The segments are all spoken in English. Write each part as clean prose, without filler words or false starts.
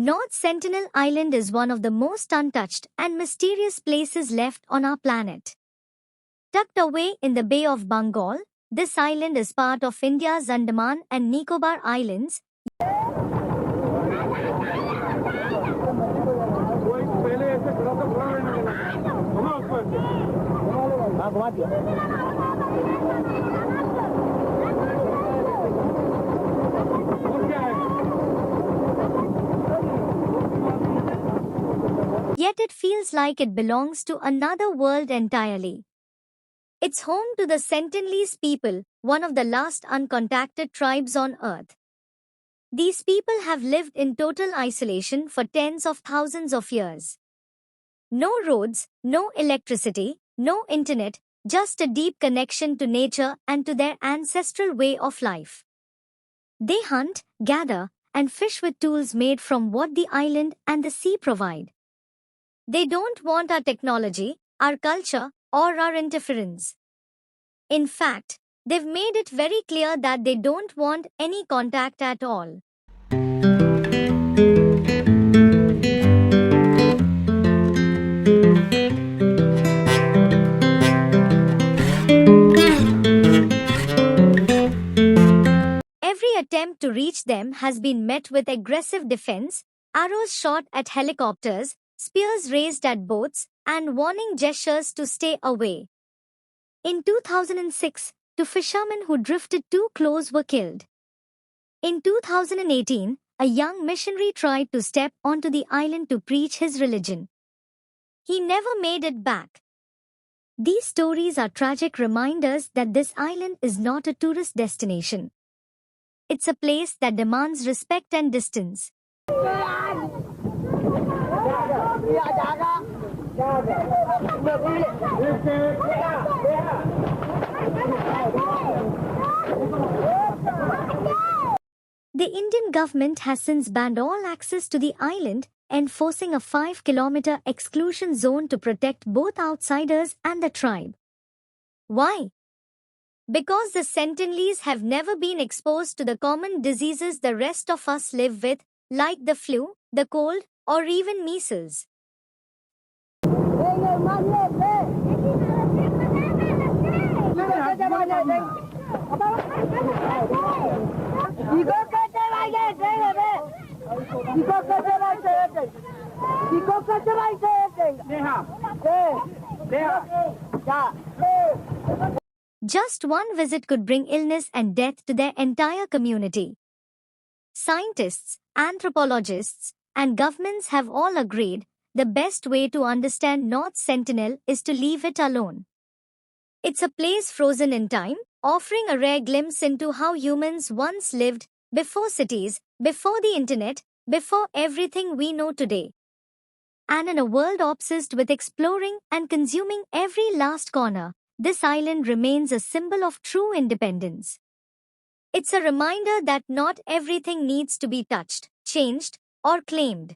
North Sentinel Island is one of the most untouched and mysterious places left on our planet. Tucked away in the Bay of Bengal, this island is part of India's Andaman and Nicobar Islands. Yet it feels like it belongs to another world entirely. It's home to the Sentinelese people, one of the last uncontacted tribes on Earth. These people have lived in total isolation for tens of thousands of years. No roads, no electricity, no internet, just a deep connection to nature and to their ancestral way of life. They hunt, gather, and fish with tools made from what the island and the sea provide. They don't want our technology, our culture, or our interference. In fact, they've made it very clear that they don't want any contact at all. Every attempt to reach them has been met with aggressive defense, arrows shot at helicopters, spears raised at boats, and warning gestures to stay away. In 2006, two fishermen who drifted too close were killed. In 2018, a young missionary tried to step onto the island to preach his religion. He never made it back. These stories are tragic reminders that this island is not a tourist destination. It's a place that demands respect and distance. The Indian government has since banned all access to the island, enforcing a 5-kilometer exclusion zone to protect both outsiders and the tribe. Why? Because the Sentinelese have never been exposed to the common diseases the rest of us live with, like the flu, the cold, or even measles. Just one visit could bring illness and death to their entire community. Scientists, anthropologists, and governments have all agreed the best way to understand North Sentinel is to leave it alone. It's a place frozen in time, offering a rare glimpse into how humans once lived, before cities, before the internet, before everything we know today. And in a world obsessed with exploring and consuming every last corner, this island remains a symbol of true independence. It's a reminder that not everything needs to be touched, changed, or claimed.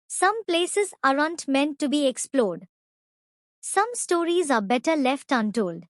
Some places aren't meant to be explored. Some stories are better left untold.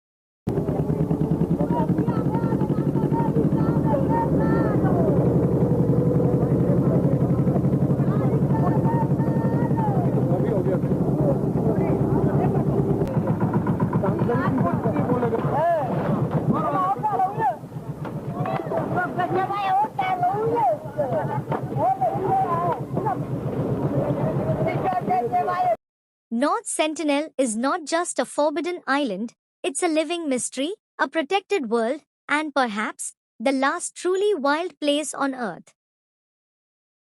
North Sentinel is not just a forbidden island, it's a living mystery, a protected world, and perhaps the last truly wild place on Earth.